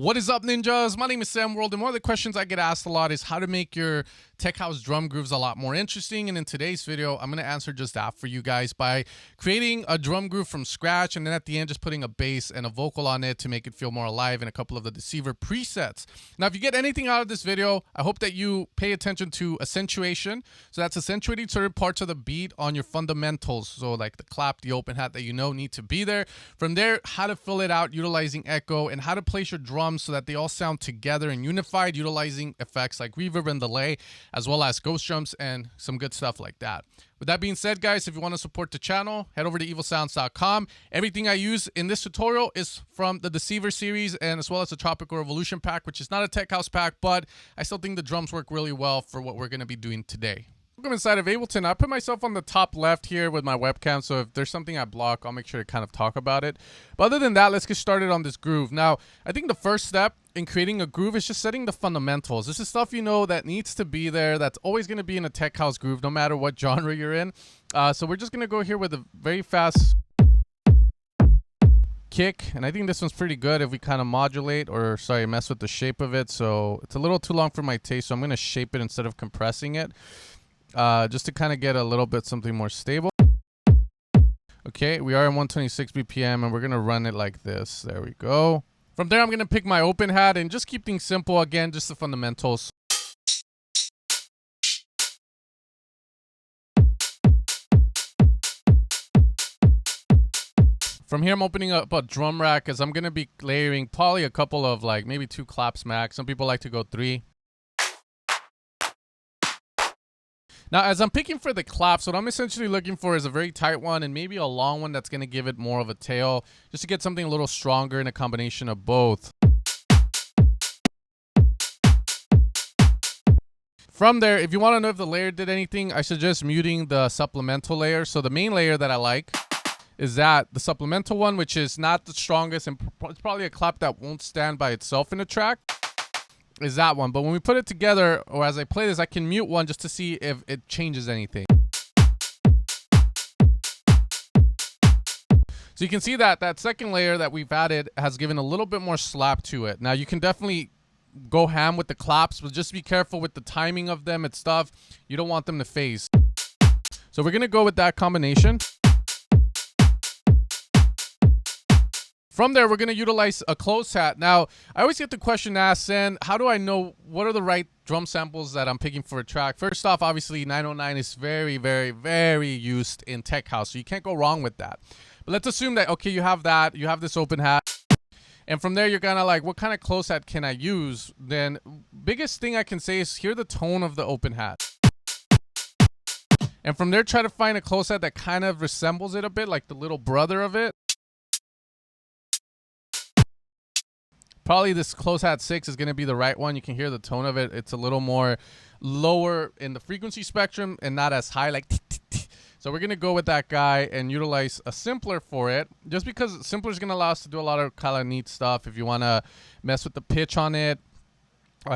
What is up, ninjas? My name is Sam World, and one of the questions I get asked a lot is how to make your tech house drum grooves a lot more interesting. And in today's video, I'm going to answer just that for you guys by creating a drum groove from scratch, and then at the end just putting a bass and a vocal on it to make it feel more alive, and a couple of the deceiver presets. Now, if you get anything out of this video, I hope that you pay attention to accentuation. So that's accentuating certain parts of the beat on your fundamentals. So like the clap, the open hat that you know need to be there. From there, how to fill it out utilizing echo, and how to place your drums so that they all sound together and unified utilizing effects like reverb and delay, as well as ghost drums and some good stuff like that. With that being said, guys, if you want to support the channel, head over to evilsounds.com. Everything I use in this tutorial is from the Deceiver series, and as well as the Tropical Revolution pack, which is not a tech house pack, but I still think the drums work really well for what we're going to be doing today. Welcome inside of Ableton. I put myself on the top left here with my webcam, so if there's something I block, I'll make sure to kind of talk about it. But other than that, let's get started on this groove. Now, I think the first step in creating a groove is just setting the fundamentals. This is stuff you know that needs to be there, that's always going to be in a tech house groove, no matter what genre you're in. So we're just going to go here with a very fast kick, and I think this one's pretty good if we kind of modulate, or sorry, mess with the shape of it. So it's a little too long for my taste, so I'm going to shape it instead of compressing it. Just to kind of get a little bit something more stable. Okay, we are at 126 BPM, and we're going to run it like this. There we go. From there, I'm going to pick my open hat and just keep things simple. Again, just the fundamentals. From here, I'm opening up a drum rack, as I'm going to be layering probably a couple of, like, maybe 2 claps max. Some people like to go 3. Now, as I'm picking for the claps, what I'm essentially looking for is a very tight one and maybe a long one that's going to give it more of a tail, just to get something a little stronger in a combination of both. From there, if you want to know if the layer did anything, I suggest muting the supplemental layer. So the main layer that I like is that the supplemental one, which is not the strongest, and it's probably a clap that won't stand by itself in a track, is that one. But when we put it together, or as I play this, I can mute one just to see if it changes anything. So you can see that that second layer that we've added has given a little bit more slap to it. Now you can definitely go ham with the claps, but just be careful with the timing of them and stuff. You don't want them to phase. So we're gonna go with that combination. From there, we're going to utilize a close hat. Now, I always get the question asked, Sam, how do I know what are the right drum samples that I'm picking for a track? First off, obviously, 909 is very, very, very used in tech house, so you can't go wrong with that. But let's assume that, okay, you have that, you have this open hat, and from there, you're kind of like, what kind of close hat can I use? Then, biggest thing I can say is hear the tone of the open hat. And from there, try to find a close hat that kind of resembles it a bit, like the little brother of it. Probably this close hat 6 is going to be the right one. You can hear the tone of it. It's a little more lower in the frequency spectrum and not as high, like so we're going to go with that guy and utilize a simpler for it, just because simpler is going to allow us to do a lot of kind of neat stuff if you want to mess with the pitch on it,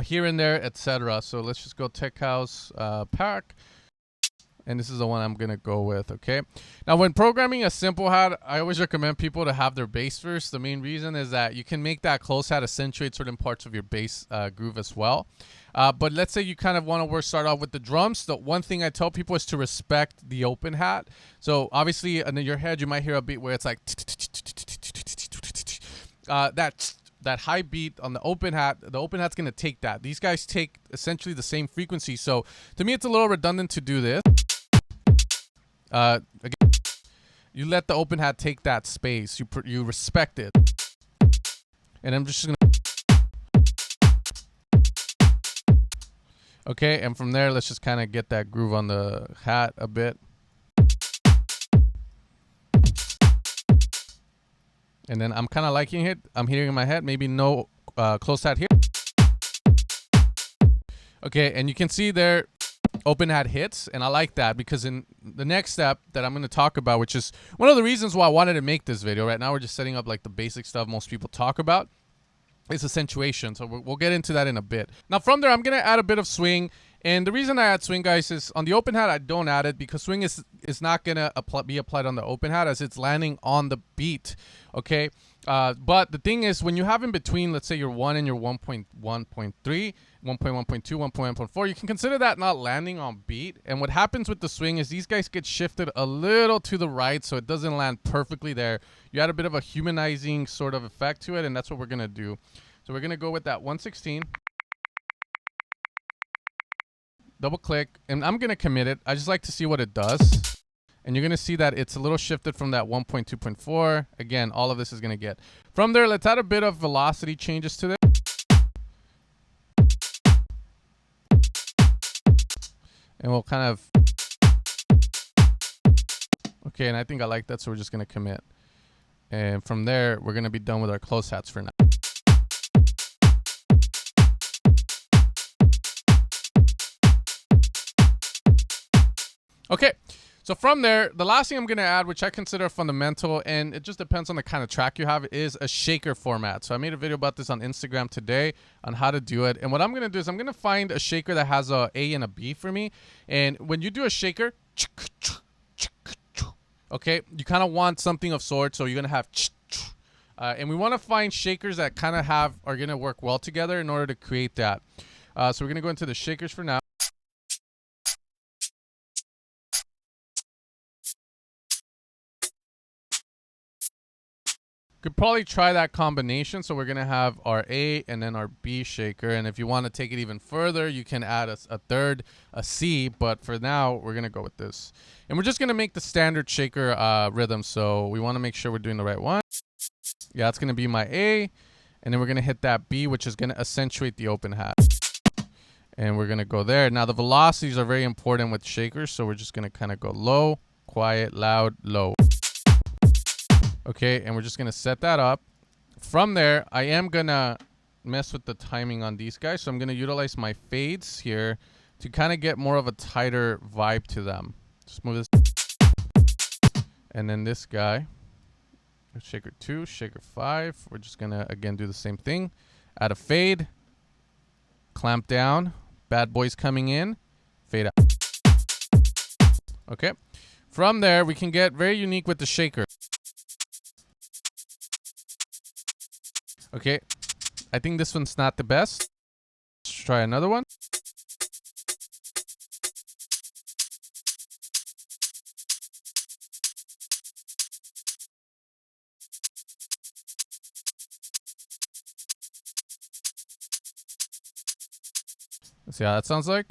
here and there, etc. So let's just go tech house pack. And this is the one I'm going to go with, okay? Now, when programming a simple hat, I always recommend people to have their bass first. The main reason is that you can make that close hat accentuate certain parts of your bass groove as well. But let's say you kind of want to start off with the drums. The one thing I tell people is to respect the open hat. So, obviously, in your head, you might hear a beat where it's like that high beat on the open hat's going to take that. These guys take essentially the same frequency. So, to me, it's a little redundant to do this. Again, you let the open hat take that space. You respect it. And I'm just gonna. Okay, and from there, let's just kind of get that groove on the hat a bit. And then I'm kind of liking it. I'm hearing in my head, maybe no close hat here. Okay, and you can see there, open hat hits, and I like that, because in the next step that I'm going to talk about, which is one of the reasons why I wanted to make this video. Right now we're just setting up like the basic stuff most people talk about, is accentuation. So we'll get into that in a bit. Now from there, I'm going to add a bit of swing, and the reason I add swing, guys, is on the open hat I don't add it because swing is not going to be applied on the open hat, as it's landing on the beat. Okay, But the thing is, when you have in between, let's say your 1 and your 1.1.3, 1.1.2, 1.1.4, you can consider that not landing on beat. And what happens with the swing is these guys get shifted a little to the right, so it doesn't land perfectly there. You add a bit of a humanizing sort of effect to it, and that's what we're going to do. So we're going to go with that 116. Double click, and I'm going to commit it. I just like to see what it does. And you're going to see that it's a little shifted from that 1.2.4. Again, all of this is going to get. From there, let's add a bit of velocity changes to this. And we'll kind of... Okay, and I think I like that, so we're just going to commit. And from there, we're going to be done with our close hats for now. Okay. So from there, the last thing I'm going to add, which I consider fundamental, and it just depends on the kind of track you have, is a shaker format. So I made a video about this on Instagram today on how to do it. And what I'm going to do is I'm going to find a shaker that has a A and a B for me. And when you do a shaker, okay, you kind of want something of sorts. So you're going to have, and we want to find shakers that kind of are going to work well together in order to create that. So we're going to go into the shakers for now. Could probably try that combination. So we're going to have our A and then our B shaker. And if you want to take it even further, you can add a third, a C. But for now, we're going to go with this. And we're just going to make the standard shaker rhythm. So we want to make sure we're doing the right one. Yeah, it's going to be my A. And then we're going to hit that B, which is going to accentuate the open hat. And we're going to go there. Now, the velocities are very important with shakers. So we're just going to kind of go low, quiet, loud, low. Okay, and we're just going to set that up. From there, I am going to mess with the timing on these guys. So I'm going to utilize my fades here to kind of get more of a tighter vibe to them. Just move this. And then this guy, shaker 2, shaker 5. We're just going to, again, do the same thing. Add a fade. Clamp down. Bad boys coming in. Fade out. Okay. From there, we can get very unique with the shaker. Okay, I think this one's not the best. Let's try another one. Let's see how that sounds like.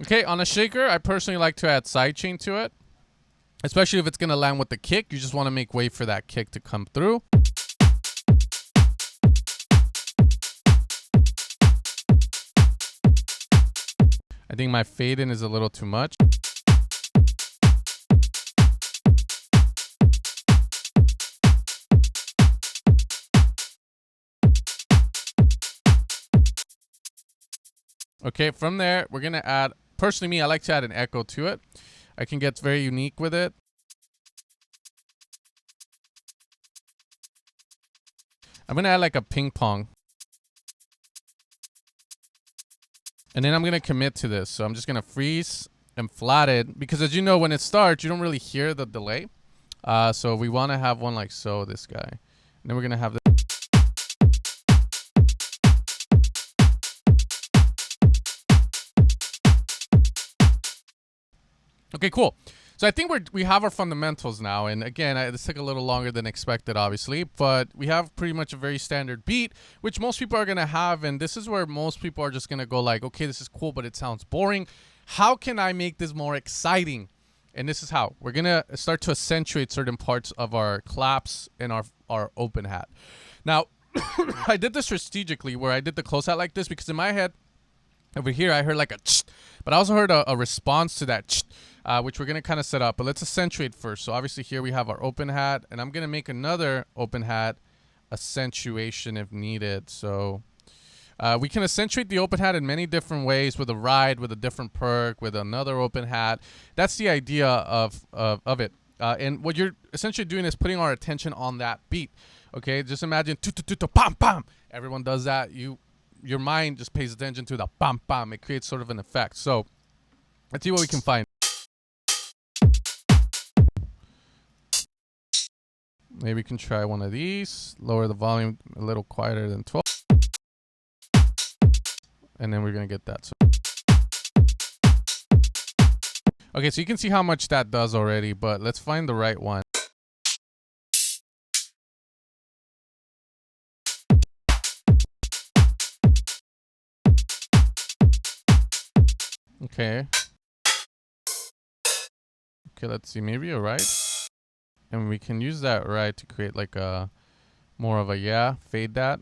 Okay, on a shaker, I personally like to add sidechain to it, especially if it's going to land with the kick. You just want to make way for that kick to come through. I think my fade in is a little too much. Okay, from there, we're going to add, personally me, I like to add an echo to it. I can get very unique with it. I'm going to add like a ping pong. And then I'm going to commit to this. So I'm just going to freeze and flat it. Because as you know, when it starts, you don't really hear the delay. So we want to have one like so, this guy. And then we're going to have this. Okay, cool. So I think we have our fundamentals now. And again, this took a little longer than expected, obviously. But we have pretty much a very standard beat, which most people are going to have. And this is where most people are just going to go like, okay, this is cool, but it sounds boring. How can I make this more exciting? And this is how. We're going to start to accentuate certain parts of our claps and our open hat. Now, I did this strategically where I did the close hat like this because in my head, over here, I heard like a ch, but I also heard a response to that ch, which we're going to kind of set up. But let's accentuate first. So obviously here we have our open hat, and I'm going to make another open hat accentuation if needed. So we can accentuate the open hat in many different ways, with a ride, with a different perk, with another open hat. That's the idea of it. And what you're essentially doing is putting our attention on that beat. Okay, just imagine pam pam. Everyone does that. Your mind just pays attention to the bam bam. It creates sort of an effect. So Let's see what we can find. Maybe we can try one of these. Lower the volume a little quieter than 12. And then we're going to get that. So okay, so you can see how much that does already, but let's find the right one. Okay. Okay, let's see. Maybe a right. And we can use that right to create like a more of a fade that.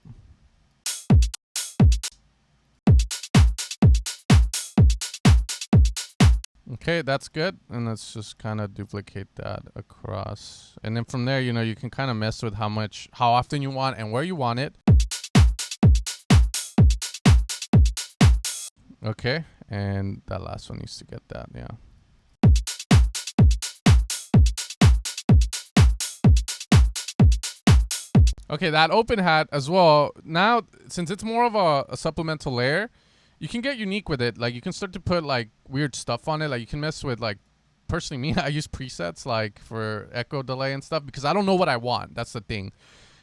Okay, that's good. And let's just kind of duplicate that across. And then from there, you know, you can kind of mess with how often you want and where you want it. Okay, and that last one needs to get that, yeah. Okay, that open hat as well. Now, since it's more of a supplemental layer, you can get unique with it. Like, you can start to put like weird stuff on it. Like, you can mess with like, personally, me, I use presets like for echo delay and stuff because I don't know what I want. That's the thing.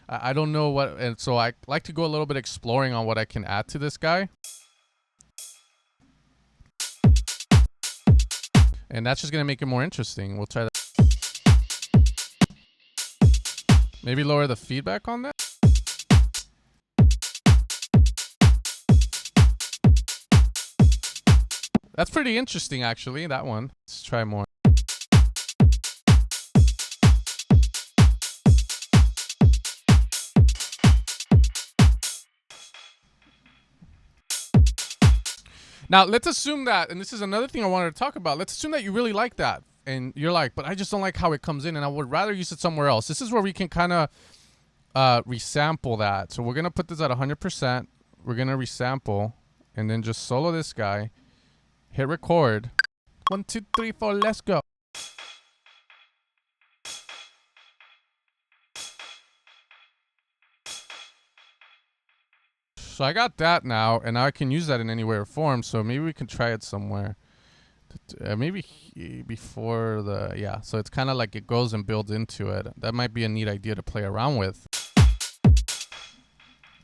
I don't know what, and so I like to go a little bit exploring on what I can add to this guy. And that's just gonna make it more interesting. We'll try that. Maybe lower the feedback on that. That's pretty interesting, actually, that one. Let's try more. Now, let's assume that, and this is another thing I wanted to talk about. Let's assume that you really like that. And you're like, but I just don't like how it comes in, and I would rather use it somewhere else. This is where we can kind of resample that. So we're going to put this at 100%. We're going to resample, and then just solo this guy. Hit record. 1, 2, 3, 4, let's go. So I got that now, and now I can use that in any way or form. So maybe we can try it somewhere. Maybe before the, yeah. So it's kind of like it goes and builds into it. That might be a neat idea to play around with.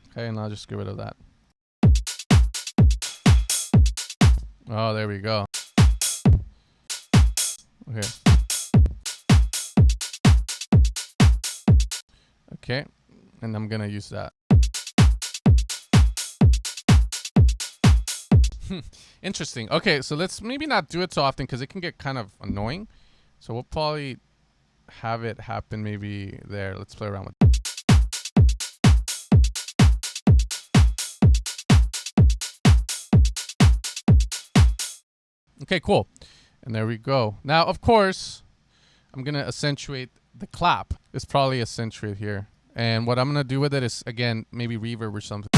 Okay, and I'll just get rid of that. Oh, there we go. Okay. Okay, and I'm gonna use that. Interesting. Okay, so let's maybe not do it so often because it can get kind of annoying. So we'll probably have it happen maybe there. Let's play around with it. Okay, cool. And there we go. Now, of course, I'm going to accentuate the clap. It's probably accentuate here. And what I'm going to do with it is, again, maybe reverb or something.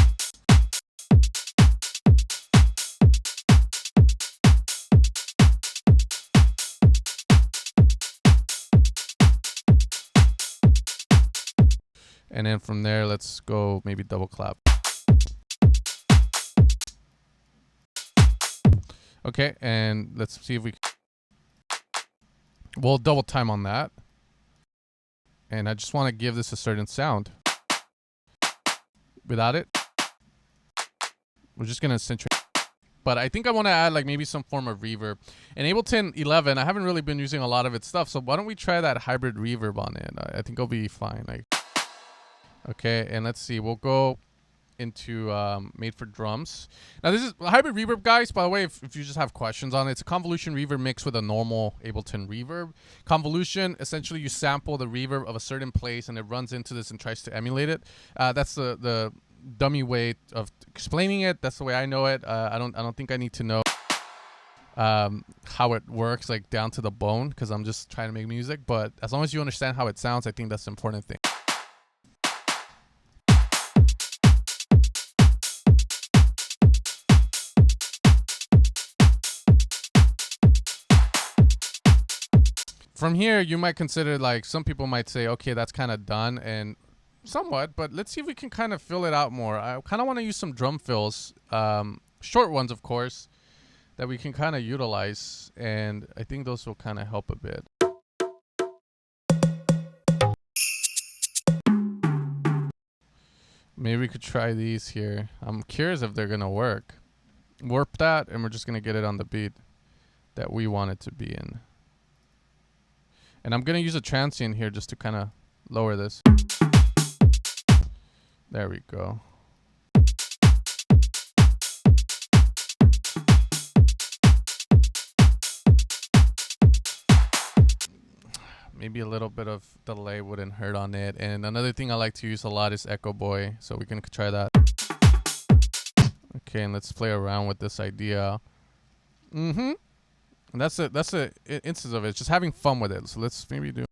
And then from there, let's go maybe double clap. Okay, and let's see if we'll double time on that. And I just want to give this a certain sound. Without it, we're just going to accentuate. But I think I want to add like maybe some form of reverb. In Ableton 11, I haven't really been using a lot of its stuff. So why don't we try that hybrid reverb on it? I think it'll be fine. Like, okay, and let's see. We'll go into made for drums. Now this is hybrid reverb, guys. By the way, if you just have questions on it, it's a convolution reverb mixed with a normal Ableton reverb. Convolution, essentially you sample the reverb of a certain place and it runs into this and tries to emulate it. That's the dummy way of explaining it. That's the way I know it. I don't think I need to know how it works like down to the bone because I'm just trying to make music. But as long as you understand how it sounds, I think that's the important thing. From here, you might consider, like, some people might say, okay, that's kind of done, and somewhat, but let's see if we can kind of fill it out more. I kind of want to use some drum fills, short ones, of course, that we can kind of utilize, and I think those will kind of help a bit. Maybe we could try these here. I'm curious if they're gonna work. Warp that, and we're just gonna get it on the beat that we want it to be in. And I'm gonna use a transient here just to kind of lower this. There we go. Maybe a little bit of delay wouldn't hurt on it. And another thing I like to use a lot is Echoboy, so we can try that. Okay, and let's play around with this idea. And that's it. That's the instance of it. It's just having fun with it. So let's maybe do.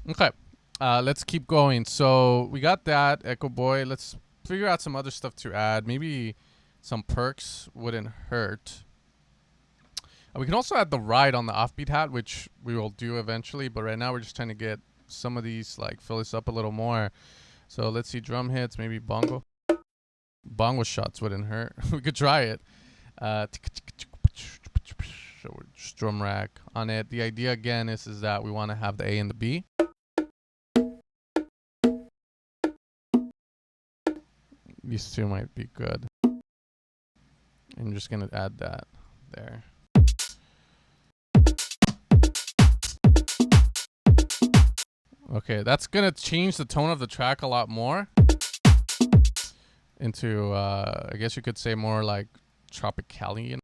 Okay, let's keep going. So we got that Echoboy. Let's figure out some other stuff to add. Maybe some perks wouldn't hurt. We can also add the ride on the offbeat hat, which we will do eventually. But right now we're just trying to get some of these, like, fill this up a little more. So let's see, drum hits, maybe bongo. Bongo shots wouldn't hurt. We could try it. Just drum rack on it. The idea again is that we want to have the A and the B. These two might be good. I'm just gonna add that there. Okay, that's gonna change the tone of the track a lot more into I guess you could say more like Tropicalian.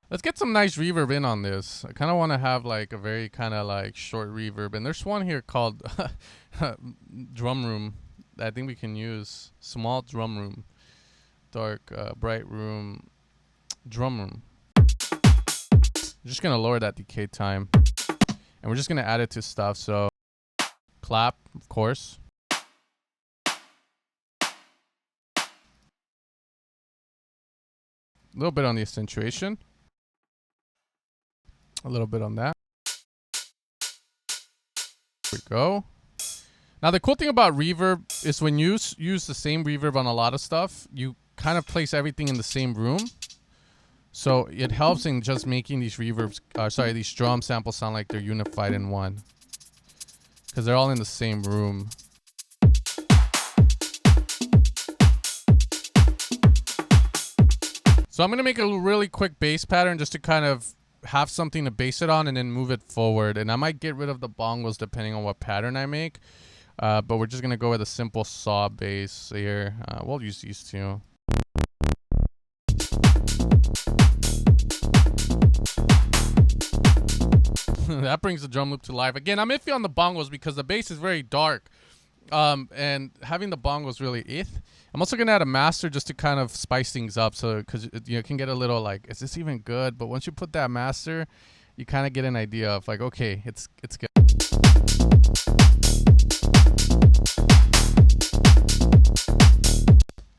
Let's get some nice reverb in on this. I kind of want to have like a very kind of like short reverb. And there's one here called drum room that I think we can use. Small drum room. Dark, bright room. Drum room. I'm just going to lower that decay time. And we're just going to add it to stuff. So clap, of course. A little bit on the accentuation. A little bit on that. There we go. Now the cool thing about reverb is when you use the same reverb on a lot of stuff, you kind of place everything in the same room. So it helps in just making these reverbs, these drum samples sound like they're unified in one. Because they're all in the same room. So I'm going to make a really quick bass pattern just to kind of have something to base it on and then move it forward. And I might get rid of the bongos depending on what pattern I make. But we're just going to go with a simple saw bass here. We'll use these two. That brings the drum loop to life. Again, I'm iffy on the bongos because the bass is very dark. And having the bongos really I'm also gonna add a master just to kind of spice things up, so because it can get a little like, is this even good? But once you put that master, you kind of get an idea of like, okay, it's good.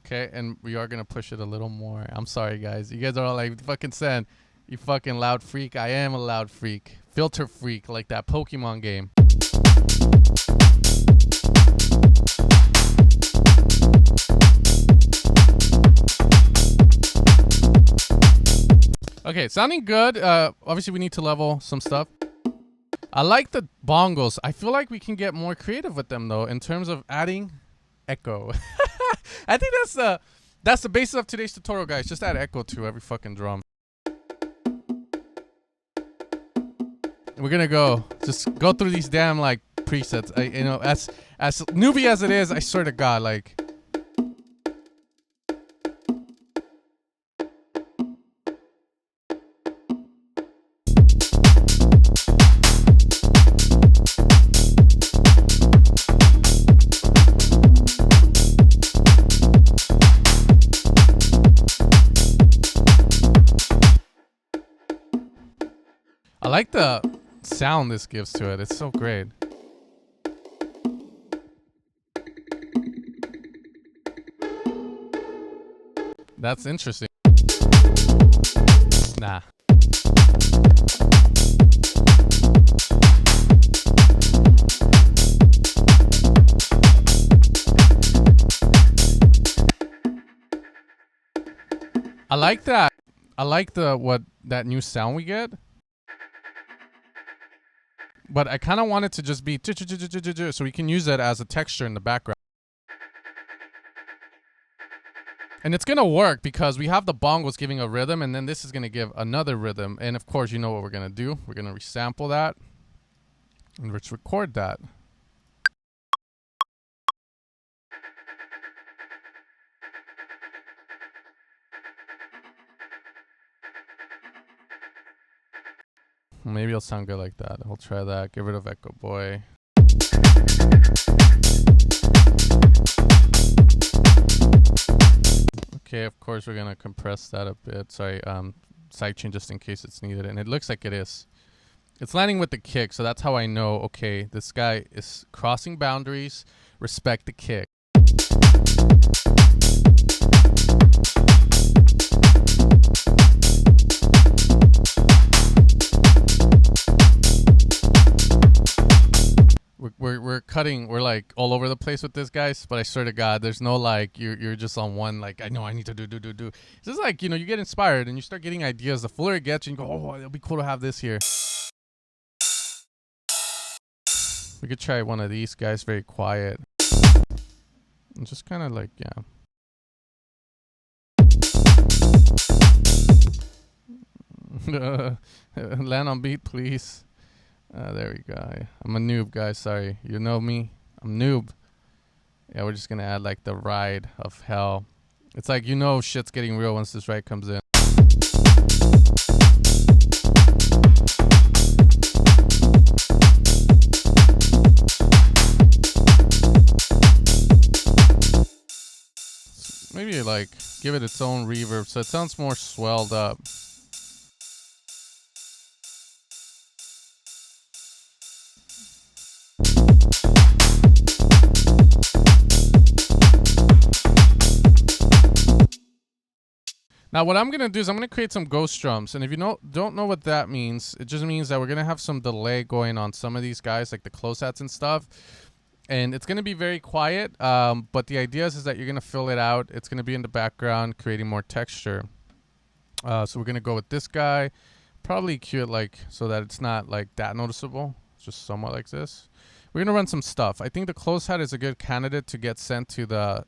Okay, and we are gonna push it a little more. I'm sorry, guys. You guys are all like, fucking Sen, you fucking loud freak. I am a loud freak, filter freak, like that Pokemon game. Okay, sounding good. Obviously, we need to level some stuff. I like the bongos. I feel like we can get more creative with them, though, in terms of adding echo. I think that's the basis of today's tutorial, guys. Just add echo to every fucking drum. We're gonna just go through these damn like presets. As newbie as it is, I swear to God, like. I like the sound this gives to it. It's so great. That's interesting. Nah. I like that. I like that new sound we get. But I kind of want it to just be so we can use it as a texture in the background. And it's going to work because we have the bongos giving a rhythm, and then this is going to give another rhythm. And of course, you know what we're going to do. We're going to resample that and let's record that. Maybe it'll sound good like that. I'll try that. Get rid of Echoboy. Okay, of course we're gonna compress that a bit. Sorry, sidechain just in case it's needed. And it looks like it is. It's landing with the kick, so that's how I know, okay, this guy is crossing boundaries. Respect the kick. We're cutting, we're like all over the place with this, guys, but I swear to God, there's no like you're just on one, like I know I need to do. It's just like, you know, you get inspired and you start getting ideas. The fuller it gets, and you go, oh, it'll be cool to have this here. We could try one of these guys, very quiet. And just kind of like, yeah. Land on beat, please. There we go. I'm a noob, guys. Sorry. You know me. I'm noob. Yeah, we're just going to add like the ride of hell. It's like, you know, shit's getting real once this ride comes in. Maybe like give it its own reverb so it sounds more swelled up. Now what I'm going to do is I'm going to create some ghost drums. And if you don't know what that means, it just means that we're going to have some delay going on some of these guys, like the close-hats and stuff. And it's going to be very quiet, but the idea is that you're going to fill it out. It's going to be in the background, creating more texture. So we're going to go with this guy. Probably cue it like so that it's not like that noticeable. It's just somewhat like this. We're going to run some stuff. I think the close-hat is a good candidate to get sent to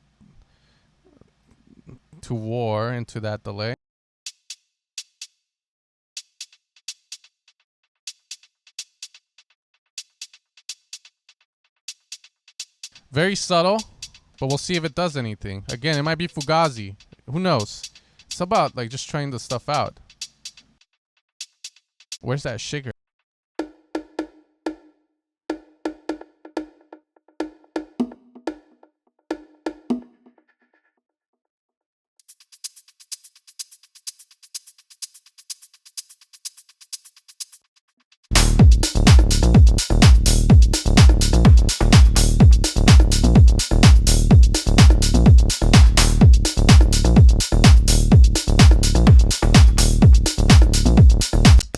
war into that delay. Very subtle, but we'll see if it does anything. Again, it might be Fugazi. Who knows? It's about like just trying the stuff out. Where's that shaker?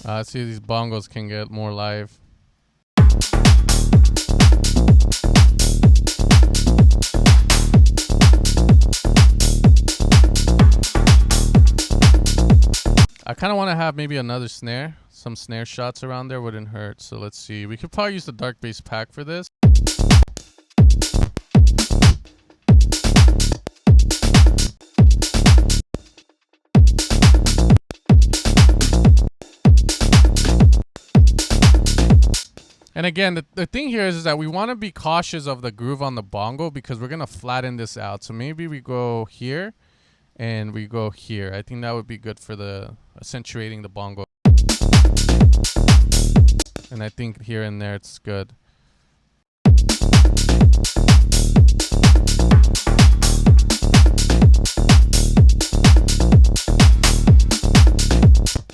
Let's see if these bongos can get more live. I kind of want to have maybe another snare. Some snare shots around there wouldn't hurt. So let's see. We could probably use the dark bass pack for this. And again, the thing here is that we want to be cautious of the groove on the bongo because we're going to flatten this out. So maybe we go here and we go here. I think that would be good for the accentuating the bongo. And I think here and there it's good.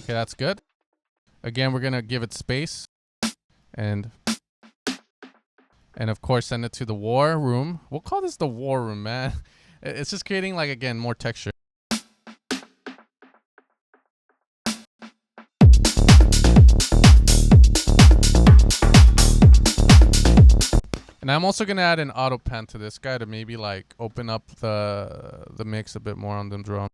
Okay, that's good. Again, we're gonna give it space, and of course send it to the war room. We'll call this the war room, man. It's just creating, like, again, more texture. And I'm also gonna add an auto pan to this guy to maybe like open up the mix a bit more on the drum.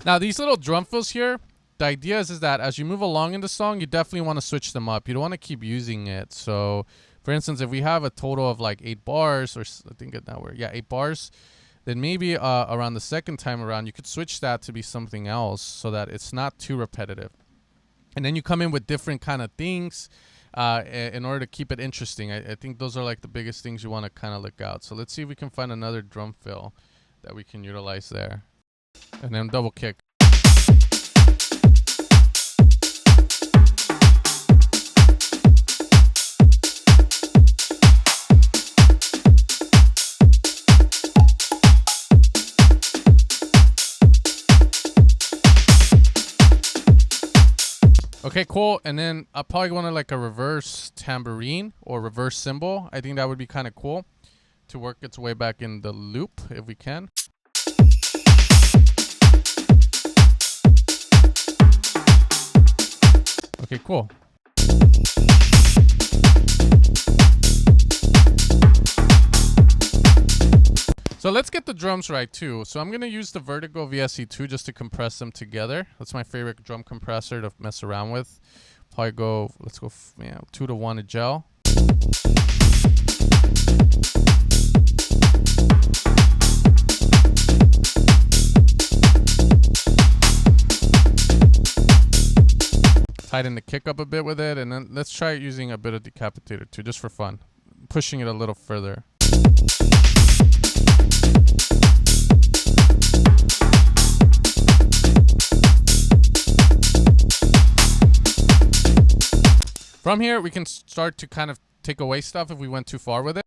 Now these little drum fills here, the idea is that as you move along in the song, you definitely want to switch them up. You don't want to keep using it. So for instance, if we have a total of like 8 bars, or I think now we're 8 bars, then maybe around the second time around, you could switch that to be something else so that it's not too repetitive. And then you come in with different kind of things in order to keep it interesting. I think those are like the biggest things you want to kind of look out. So let's see if we can find another drum fill that we can utilize there. And then double kick. Okay, cool. And then I probably wanted like a reverse tambourine or reverse cymbal. I think that would be kind of cool to work its way back in the loop if we can. Okay, cool. So let's get the drums right too. So I'm going to use the Vertigo VSE2 just to compress them together. That's my favorite drum compressor to mess around with. Probably go, let's go 2-to-1 a gel. Tighten the kick up a bit with it, and then let's try using a bit of decapitator too, just for fun. Pushing it a little further. From here, we can start to kind of take away stuff if we went too far with it.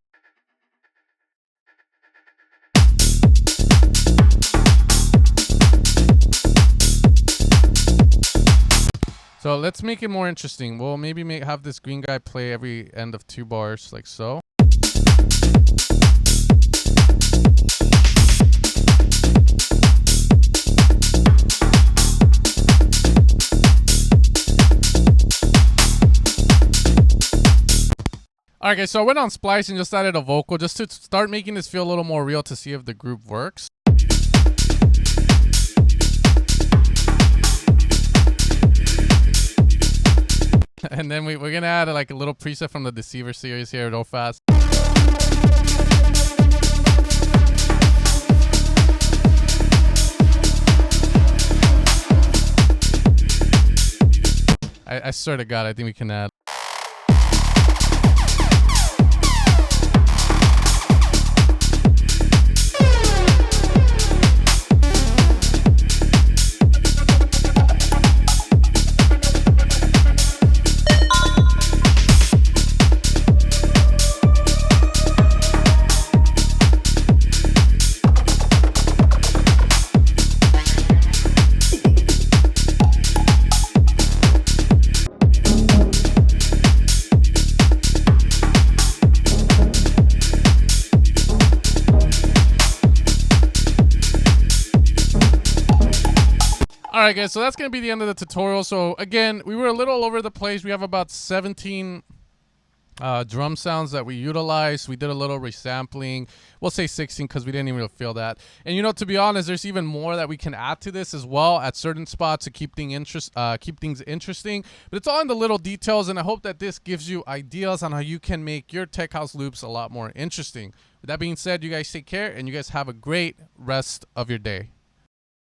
So let's make it more interesting. We'll maybe have this green guy play every end of 2 bars, like so. Alright guys, so I went on Splice and just added a vocal just to start making this feel a little more real to see if the groove works. And then we're going to add like a little preset from the Deceiver series here real fast. I swear to God, I think we can add. Alright guys, so that's going to be the end of the tutorial. So again, we were a little over the place. We have about 17 drum sounds that we utilized. We did a little resampling. We'll say 16 because we didn't even feel that. And you know, to be honest, there's even more that we can add to this as well at certain spots to keep things interesting. But it's all in the little details, and I hope that this gives you ideas on how you can make your tech house loops a lot more interesting. With that being said, you guys take care, and you guys have a great rest of your day.